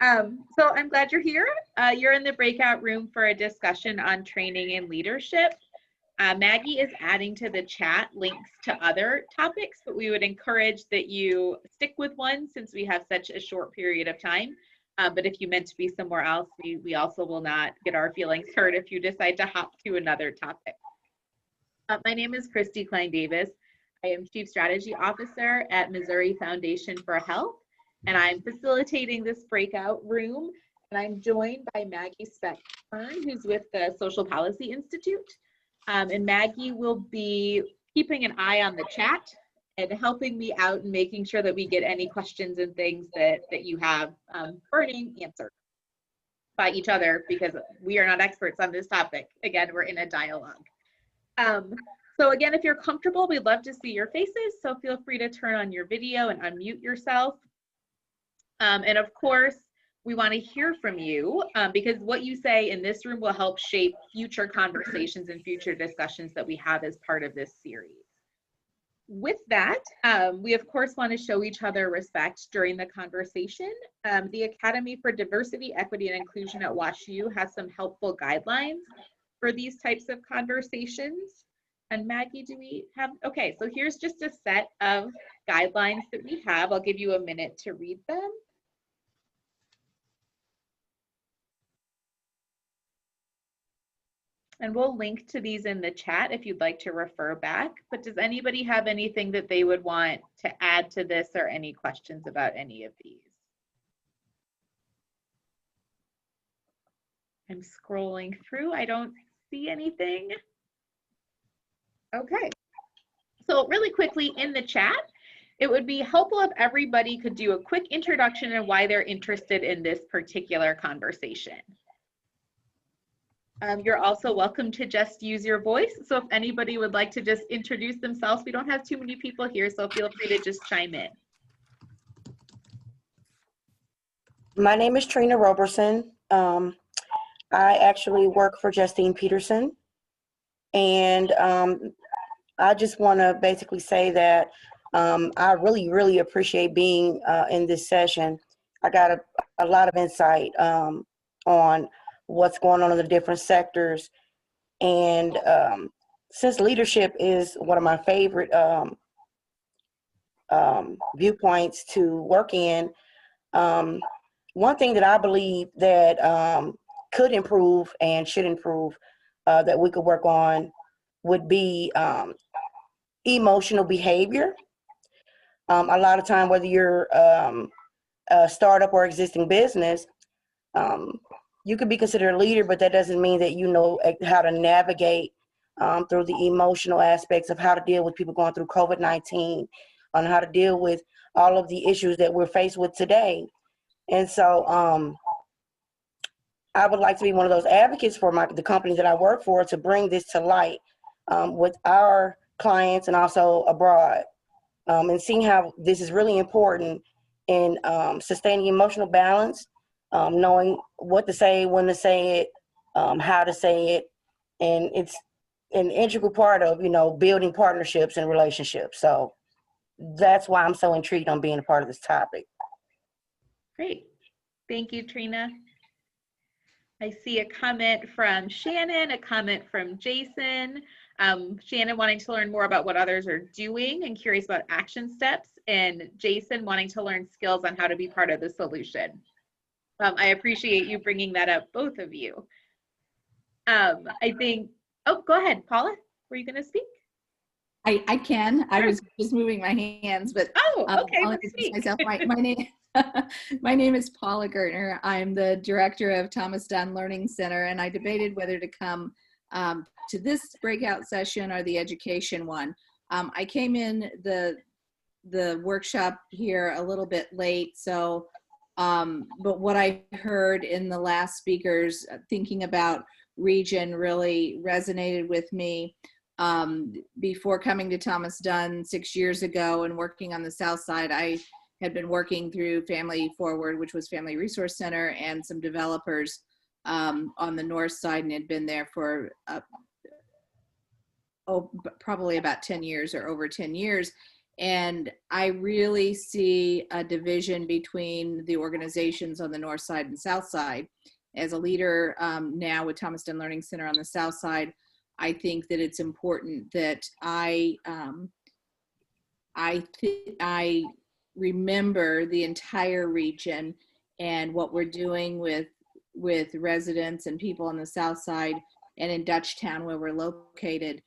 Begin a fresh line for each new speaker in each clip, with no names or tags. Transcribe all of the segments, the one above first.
So I'm glad you're here. You're in the breakout room for a discussion on training and leadership. Maggie is adding to the chat links to other topics, but we would encourage that you stick with one since we have such a short period of time. But if you meant to be somewhere else, we also will not get our feelings hurt if you decide to hop to another topic. My name is Christy Klein-Davis. I am Chief Strategy Officer at Missouri Foundation for Health, and I'm facilitating this breakout room. And I'm joined by Maggie Speck-Kern, who's with the Social Policy Institute. And Maggie will be keeping an eye on the chat and helping me out and making sure that we get any questions and things that you have burning answered by each other, because we are not experts on this topic. Again, we're in a dialogue. So again, if you're comfortable, we'd love to see your faces. So feel free to turn on your video and unmute yourself. And of course, we want to hear from you because what you say in this room will help shape future conversations and future discussions that we have as part of this series. With that, we of course want to show each other respect during the conversation. The Academy for Diversity, Equity, and Inclusion at WashU has some helpful guidelines for these types of conversations. And Maggie, do we have, okay, so here's just a set of guidelines that we have. I'll give you a minute to read them. And we'll link to these in the chat if you'd like to refer back. But does anybody have anything that they would want to add to this or any questions about any of these? I'm scrolling through. I don't see anything. Okay. So really quickly in the chat, it would be helpful if everybody could do a quick introduction and why they're interested in this particular conversation. You're also welcome to just use your voice. So if anybody would like to just introduce themselves, we don't have too many people here, so feel free to just chime in.
My name is Trina Roberson. I actually work for Justine Peterson. And I just want to basically say that I really appreciate being in this session. I got a lot of insight on what's going on in the different sectors. And since leadership is one of my favorite viewpoints to work in, one thing that I believe that could improve and should improve that we could work on would be emotional behavior. A lot of time, whether you're a startup or existing business, you could be considered a leader, but that doesn't mean that you know how to navigate through the emotional aspects of how to deal with people going through COVID-19, on how to deal with all of the issues that we're faced with today. And so I would like to be one of those advocates for the company that I work for to bring this to light with our clients and also abroad, and seeing how this is really important in sustaining emotional balance, knowing what to say, when to say it, how to say it, and it's an integral part of, you know, building partnerships and relationships. So that's why I'm so intrigued on being a part of this topic.
Great. Thank you, Trina. I see a comment from Shannon, a comment from Jason. Shannon wanting to learn more about what others are doing and curious about action steps, and Jason wanting to learn skills on how to be part of the solution. I appreciate you bringing that up, both of you. I think, oh, go ahead, Paula, were you going to speak?
I can.
Sure.
I was just moving my hands, but
okay,
I'll introduce myself. My name is Paula Gertner. I'm the director of Thomas Dunn Learning Center, and I debated whether to come to this breakout session or the education one. I came in the workshop here a little bit late, so but what I heard in the last speakers thinking about region really resonated with me. Before coming to Thomas Dunn 6 years ago and working on the South Side, I had been working through Family Forward, which was Family Resource Center, and some developers on the North Side, and had been there for probably about 10 years or over 10 years. And I really see a division between the organizations on the north side and south side. As a leader now with Thomas Dunn Learning Center on the south side, I think that it's important that I remember the entire region and what we're doing with residents and people on the south side and in Dutchtown where we're located,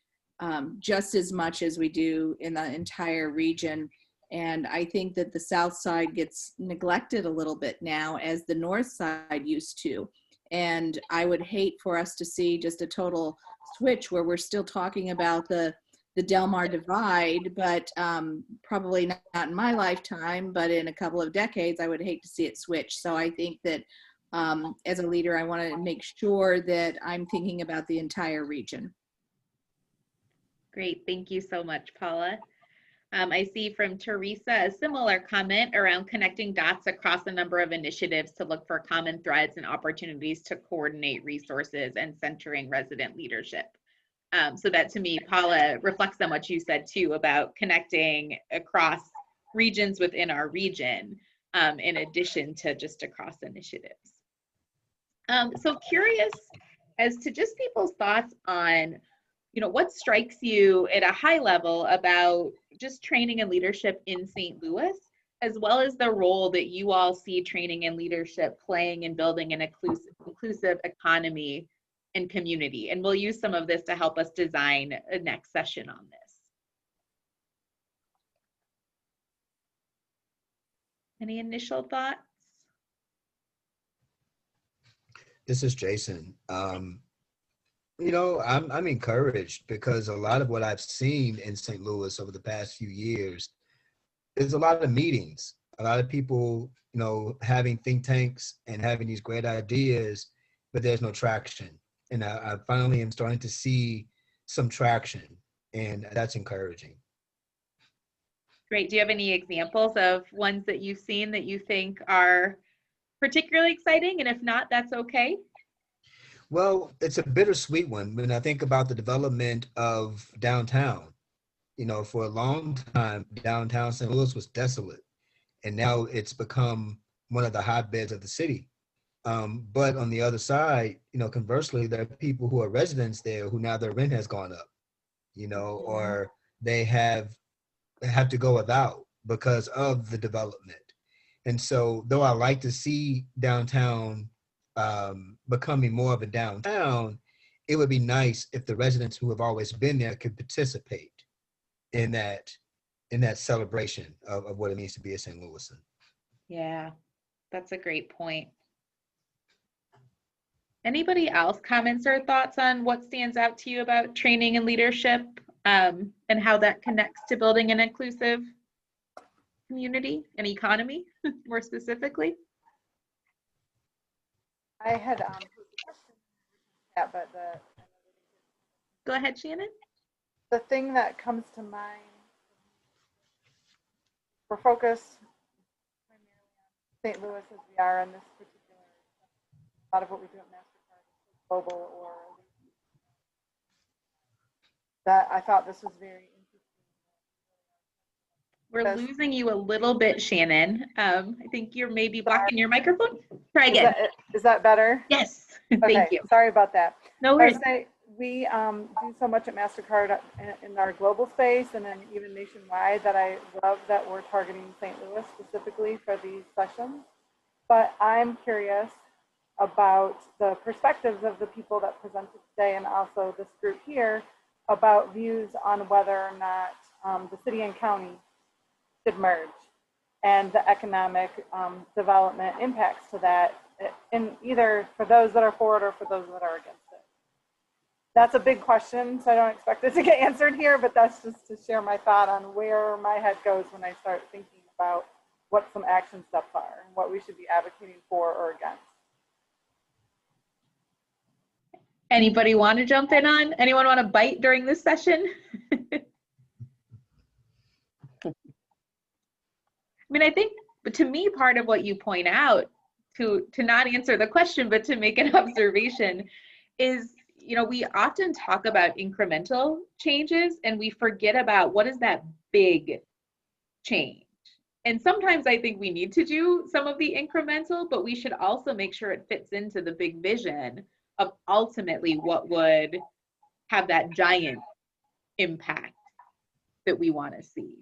just as much as we do in the entire region. And I think that the south side gets neglected a little bit now as the north side used to. And I would hate for us to see just a total switch where we're still talking about the Del Mar divide, but probably not in my lifetime, but in a couple of decades, I would hate to see it switch. So I think that as a leader, I want to make sure that I'm thinking about the entire region.
Great, thank you so much, Paula. I see from Teresa a similar comment around connecting dots across a number of initiatives to look for common threads and opportunities to coordinate resources and centering resident leadership. So that to me, Paula, reflects on what you said too about connecting across regions within our region, in addition to just across initiatives. So curious as to just people's thoughts on, what strikes you at a high level about just training and leadership in St. Louis, as well as the role that you all see training and leadership playing in building an inclusive economy and community. And we'll use some of this to help us design a next session on this. Any initial thoughts?
This is Jason. I'm encouraged because a lot of what I've seen in St. Louis over the past few years is a lot of meetings, a lot of people, having think tanks and having these great ideas, but there's no traction. And I finally am starting to see some traction, and that's encouraging.
Great. Do you have any examples of ones that you've seen that you think are particularly exciting? And if not, that's okay.
Well, it's a bittersweet one. When I think about the development of downtown, for a long time, downtown St. Louis was desolate, and now it's become one of the hotbeds of the city. But on the other side, conversely, there are people who are residents there who now their rent has gone up, or they have to go without because of the development. And so though I like to see downtown becoming more of a downtown, it would be nice if the residents who have always been there could participate in that celebration of what it means to be a St. Louisan.
Yeah, that's a great point. Anybody else comments or thoughts on what stands out to you about training and leadership, and how that connects to building an inclusive community and economy, more specifically?
I had but
Go ahead, Shannon.
the thing that comes to mind, we're focused primarily on St. Louis as we are in this particular. A lot of what we do at MasterCard is global, or that I thought this was very interesting.
We're losing you a little bit, Shannon. I think you're maybe blocking your microphone. Try again.
Is that better?
Yes.
Okay.
Thank you.
Sorry about that.
No worries.
We do so much at MasterCard in our global space and then even nationwide that I love that we're targeting St. Louis specifically for these sessions. But I'm curious about the perspectives of the people that presented today and also this group here about views on whether or not the city and county should merge and the economic development impacts to that, in either for those that are for it or for those that are against it. That's a big question, so I don't expect it to get answered here, but that's just to share my thought on where my head goes when I start thinking about what some action steps are and what we should be advocating for or against.
Anybody want to jump in on? Anyone want to bite during this session? I mean, I think, but to me, part of what you point out, to not answer the question, but to make an observation, is, we often talk about incremental changes and we forget about what is that big change. And sometimes I think we need to do some of the incremental, but we should also make sure it fits into the big vision of ultimately what would have that giant impact that we want to see.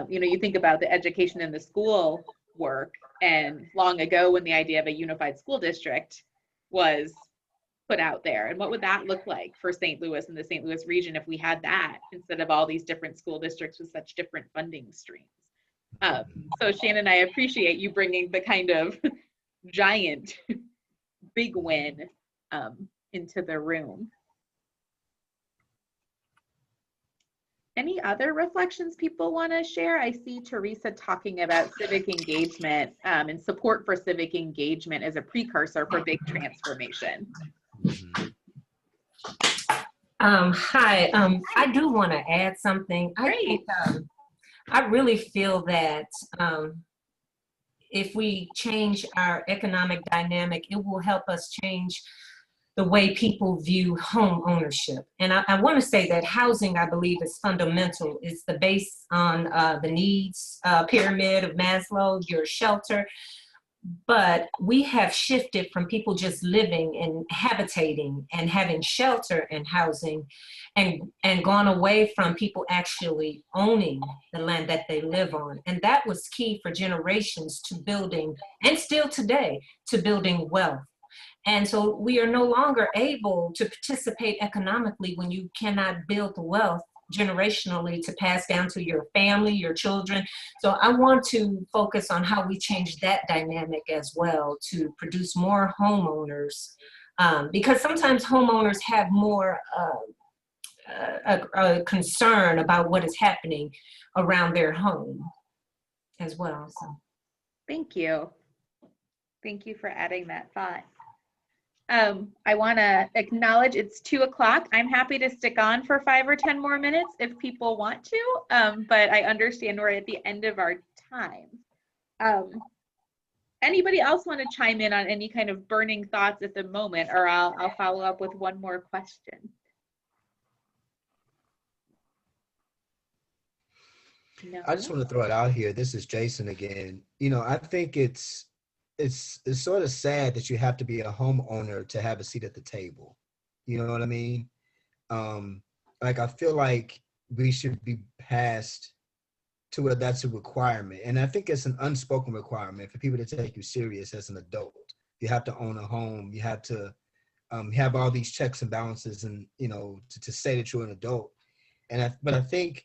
You think about the education in the school work, and long ago when the idea of a unified school district was put out there, and what would that look like for St. Louis and the St. Louis region if we had that instead of all these different school districts with such different funding streams. So Shannon, I appreciate you bringing the kind of giant big win into the room. Any other reflections people want to share? I see Teresa talking about civic engagement and support for civic engagement as a precursor for big transformation.
Hi, I do want to add something. I really feel that if we change our economic dynamic, it will help us change the way people view home ownership. And I want to say that housing, I believe, is fundamental. It's the base on the needs pyramid of Maslow, your shelter. But we have shifted from people just living and habitating and having shelter and housing and gone away from people actually owning the land that they live on. And that was key for generations to building, and still today, to building wealth. And so we are no longer able to participate economically when you cannot build the wealth generationally to pass down to your family, your children. So I want to focus on how we change that dynamic as well to produce more homeowners, because sometimes homeowners have more a concern about what is happening around their home as well. So
thank you. Thank you for adding that thought. I want to acknowledge it's 2 o'clock. I'm happy to stick on for 5 or 10 more minutes if people want to, but I understand we're at the end of our time. Anybody else want to chime in on any kind of burning thoughts at the moment, or I'll follow up with one more question. No.
I just want to throw it out here. This is Jason again. I think it's sort of sad that you have to be a homeowner to have a seat at the table. You know what I mean? I feel like we should be passed to where that's a requirement. And I think it's an unspoken requirement for people to take you serious as an adult. You have to own a home. You have to have all these checks and balances and, to say that you're an adult. But I think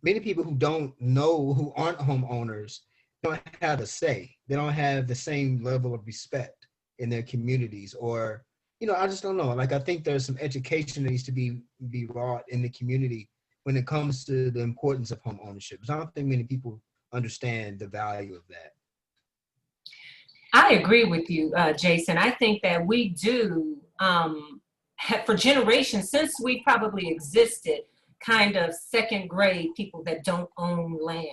many people who aren't homeowners, don't have a say. They don't have the same level of respect in their communities, or, I just don't know. I think there's some education that needs to be wrought in the community when it comes to the importance of home ownership. Because I don't think many people understand the value of that.
I agree with you, Jason. I think that we do, for generations, since we probably existed, kind of second grade people that don't own land.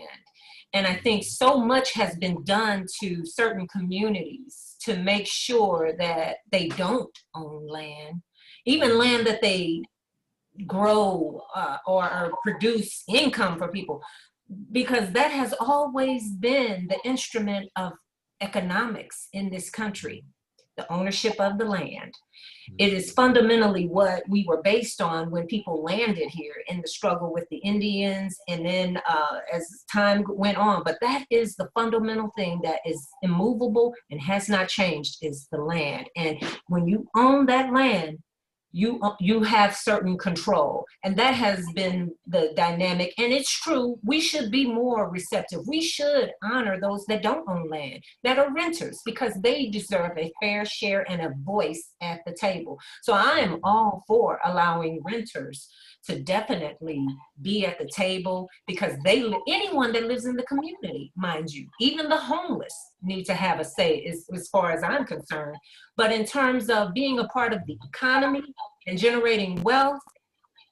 And I think so much has been done to certain communities to make sure that they don't own land, even land that they grow or produce income for people, because that has always been the instrument of economics in this country, the ownership of the land. It is fundamentally what we were based on when people landed here in the struggle with the Indians, and then as time went on. But that is the fundamental thing that is immovable and has not changed, is the land. And when you own that land, you have certain control, and that has been the dynamic. And it's true, we should be more receptive. We should honor those that don't own land, that are renters, because they deserve a fair share and a voice at the table. So I am all for allowing renters to definitely be at the table, because anyone that lives in the community, mind you, even the homeless, need to have a say as far as I'm concerned. But in terms of being a part of the economy and generating wealth,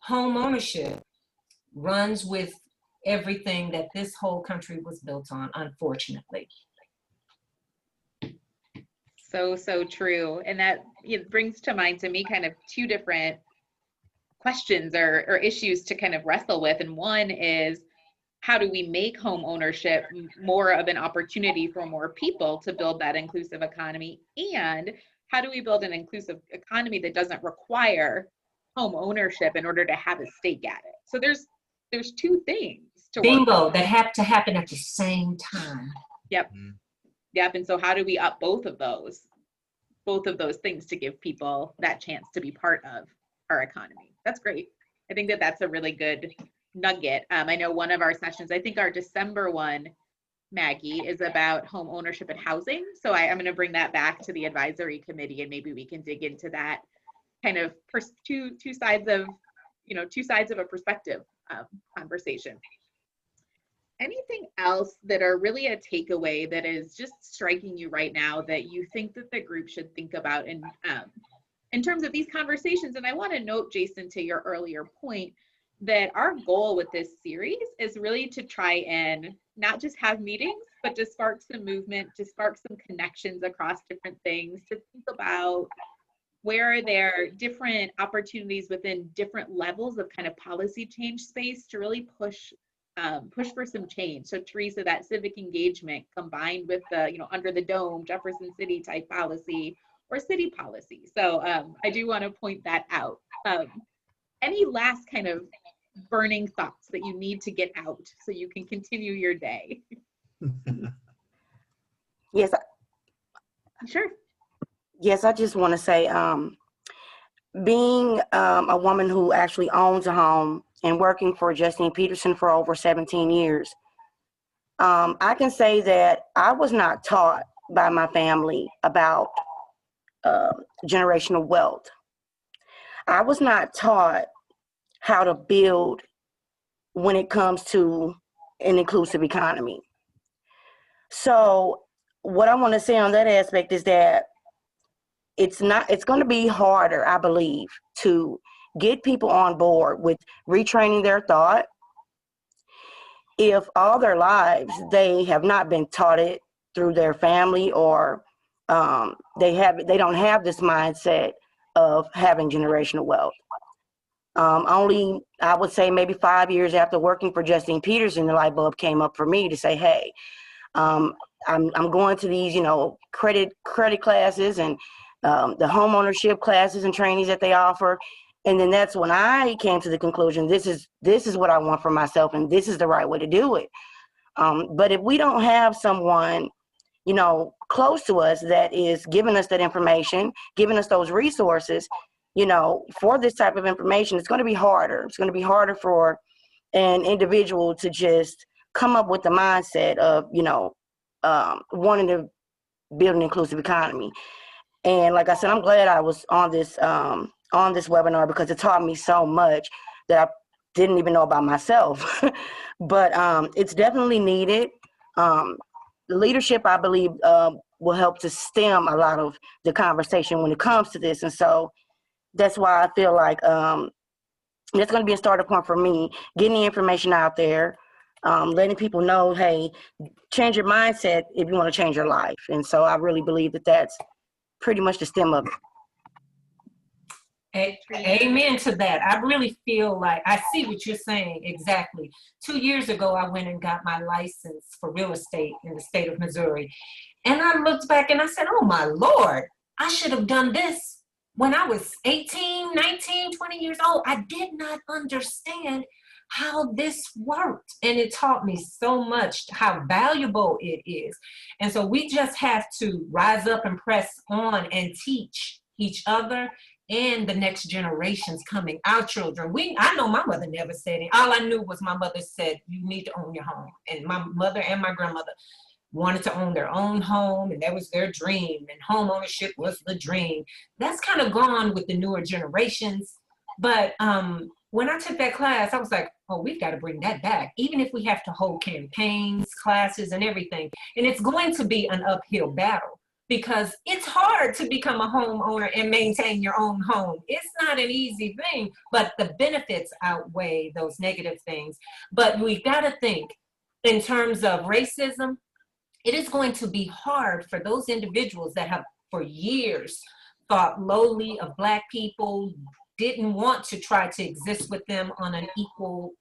home ownership runs with everything that this whole country was built on, unfortunately.
So true. And that it brings to mind to me kind of two different questions or issues to kind of wrestle with. And one is, how do we make home ownership more of an opportunity for more people to build that inclusive economy? And how do we build an inclusive economy that doesn't require home ownership in order to have a stake at it? So there's two things to
Bingo, that have to happen at the same time.
Yep. Yep. And so how do we up both of those things to give people that chance to be part of our economy? That's great. I think that that's a really good nugget. I know one of our sessions, I think our December one, Maggie, is about home ownership and housing. So I'm going to bring that back to the advisory committee, and maybe we can dig into that kind of two sides of, two sides of a perspective conversation. Anything else that are really a takeaway that is just striking you right now that you think that the group should think about in terms of these conversations? And I want to note, Jason, to your earlier point, that our goal with this series is really to try and not just have meetings, but to spark some movement, to spark some connections across different things, to think about where are there different opportunities within different levels of kind of policy change space to really push for some change. So Teresa, that civic engagement combined with the, under the dome, Jefferson City type policy or city policy. So I do want to point that out. Any last kind of burning thoughts that you need to get out so you can continue your day?
Yes.
Sure.
Yes, I just want to say, being a woman who actually owns a home and working for Justine Peterson for over 17 years, I can say that I was not taught by my family about generational wealth. I was not taught how to build when it comes to an inclusive economy. So what I want to say on that aspect is that it's going to be harder, I believe, to get people on board with retraining their thought if all their lives they have not been taught it through their family, or they don't have this mindset of having generational wealth. Only, I would say, maybe 5 years after working for Justine Peterson, the light bulb came up for me to say, hey, I'm going to these, credit classes and the home ownership classes and trainings that they offer. And then that's when I came to the conclusion, this is what I want for myself, and this is the right way to do it. But if we don't have someone, close to us that is giving us that information, giving us those resources, for this type of information, it's going to be harder. It's going to be harder for an individual to just come up with the mindset of, wanting to build an inclusive economy. And like I said, I'm glad I was on this webinar, because it taught me so much that I didn't even know about myself. But it's definitely needed. Leadership, I believe, will help to stem a lot of the conversation when it comes to this. And so that's why I feel like that's going to be a starter point for me, getting the information out there, letting people know, hey, change your mindset if you want to change your life. And so I really believe that that's pretty much the stem of it.
Amen to that. I really feel like I see what you're saying exactly. 2 years ago, I went and got my license for real estate in the state of Missouri. And I looked back and I said, oh my Lord, I should have done this when I was 18, 19, 20 years old. I did not understand how this worked. And it taught me so much how valuable it is. And so we just have to rise up and press on and teach each other and the next generations coming, our children. I know my mother never said it. All I knew was my mother said, you need to own your home. And my mother and my grandmother wanted to own their own home, and that was their dream, and home ownership was the dream. That's kind of gone with the newer generations. But when I took that class, I was like, oh, we've got to bring that back, even if we have to hold campaigns, classes, and everything. And it's going to be an uphill battle, because it's hard to become a homeowner and maintain your own home. It's not an easy thing, but the benefits outweigh those negative things. But we've got to think in terms of racism. It is going to be hard for those individuals that have for years thought lowly of Black people, didn't want to try to exist with them on an equal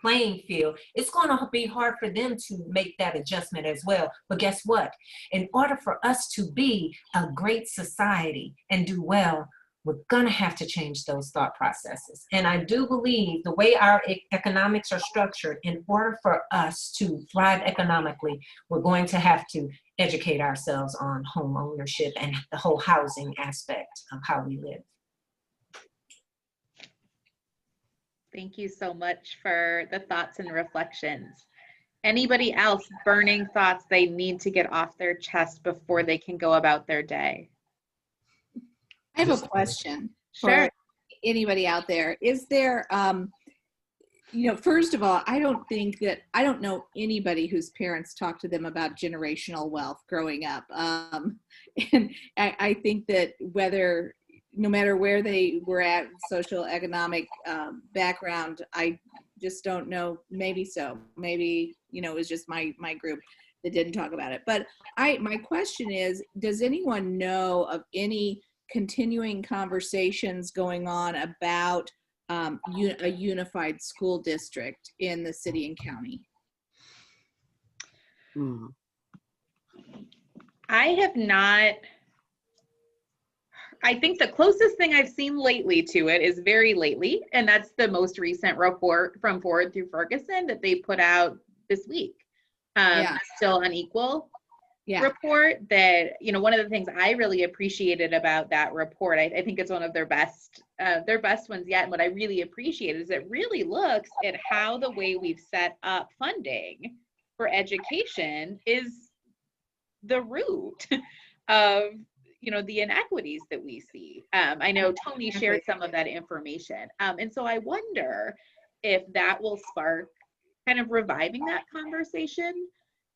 playing field, it's going to be hard for them to make that adjustment as well. But guess what? In order for us to be a great society and do well, we're going to have to change those thought processes. And I do believe the way our economics are structured, in order for us to thrive economically, we're going to have to educate ourselves on home ownership and the whole housing aspect of how we live.
Thank you so much for the thoughts and reflections. Anybody else burning thoughts they need to get off their chest before they can go about their day?
I have a question
Sure.
for anybody out there. Is there, first of all, I don't know anybody whose parents talked to them about generational wealth growing up. And I think that no matter where they were at, social, economic background, I just don't know. Maybe so. Maybe, it was just my group that didn't talk about it. But my question is, does anyone know of any continuing conversations going on about a unified school district in the city and county?
I have not. I think the closest thing I've seen lately to it is very lately, and that's the most recent report from Forward Through Ferguson that they put out this week. Still Unequal report that, one of the things I really appreciated about that report, I think it's one of their best ones yet. And what I really appreciate is it really looks at how the way we've set up funding for education is the root of, the inequities that we see. I know Tony shared some of that information. And so I wonder if that will spark kind of reviving that conversation.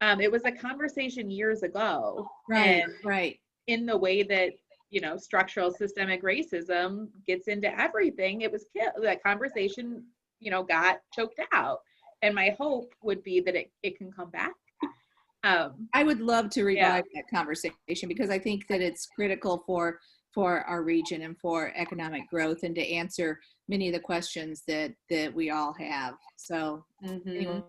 It was a conversation years ago.
Right.
In the way that, structural systemic racism gets into everything, it was that conversation, got choked out. And my hope would be that it can come back.
I would love to revive that conversation, because I think that it's critical for our region and for economic growth, and to answer many of the questions that we all have. So anyway.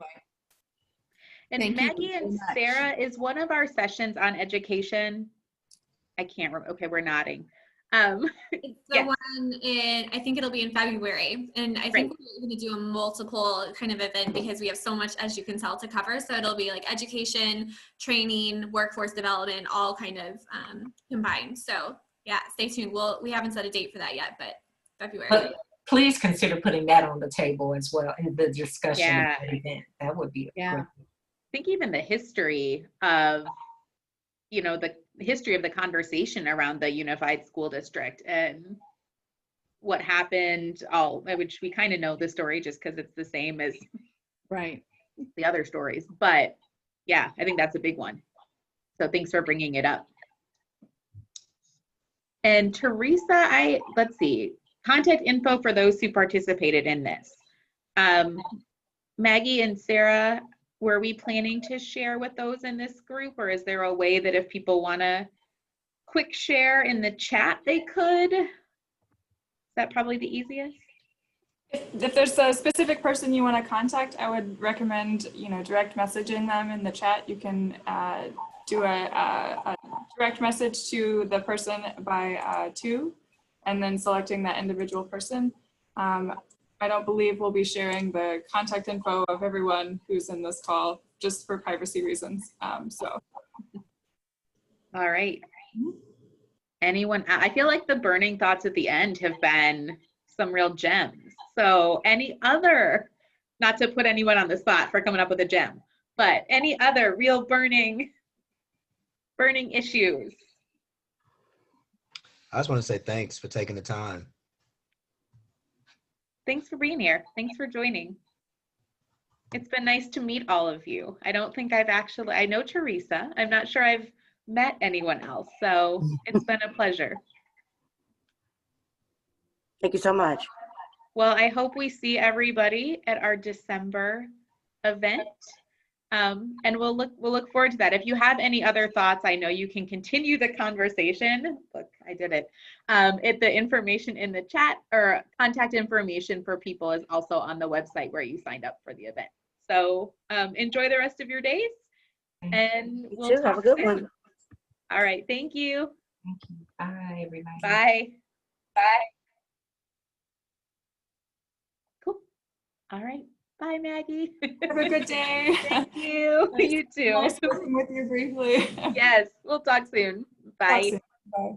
And
Thank
Maggie
you so
and
much.
Sarah, is one of our sessions on education? I can't remember. Okay, we're nodding.
It's the one I think it'll be in February. And I think we're going to do a multiple kind of event, because we have so much, as you can tell, to cover. So it'll be like education, training, workforce development, all kind of combined. So yeah, stay tuned. We haven't set a date for that yet, but February.
But please consider putting that on the table as well in the discussion of the event. That would be great.
I think even the history of, the history of the conversation around the unified school district and what happened, which we kind of know the story just because it's the same as the other stories. But yeah, I think that's a big one. So thanks for bringing it up. And Teresa, let's see, contact info for those who participated in this. Maggie and Sarah, were we planning to share with those in this group, or is there a way that if people want to quick share in the chat, they could? Is that probably the easiest?
If there's a specific person you want to contact, I would recommend, direct messaging them in the chat. You can do a direct message to the person by to, and then selecting that individual person. I don't believe we'll be sharing the contact info of everyone who's in this call, just for privacy reasons. All
right. Anyone? I feel like the burning thoughts at the end have been some real gems. So any other, not to put anyone on the spot for coming up with a gem, but any other real burning issues?
I just want to say thanks for taking the time.
Thanks for being here. Thanks for joining. It's been nice to meet all of you. I don't think I know Teresa. I'm not sure I've met anyone else. So it's been a pleasure.
Thank you so much.
Well, I hope we see everybody at our December event. And we'll look forward to that. If you have any other thoughts, I know you can continue the conversation. Look, I I did it. The information in the chat or contact information for people is also on the website where you signed up for the event. So enjoy the rest of your days, and
You
we'll
too.
talk
Have a good
soon.
one.
All right. Thank you.
Thank you. Bye, everybody.
Bye. Bye. Cool. All right. Bye, Maggie.
Have a good day.
Thank you. You too.
Nice working with you briefly.
Yes. We'll talk soon.
Talk
Bye.
soon. Bye.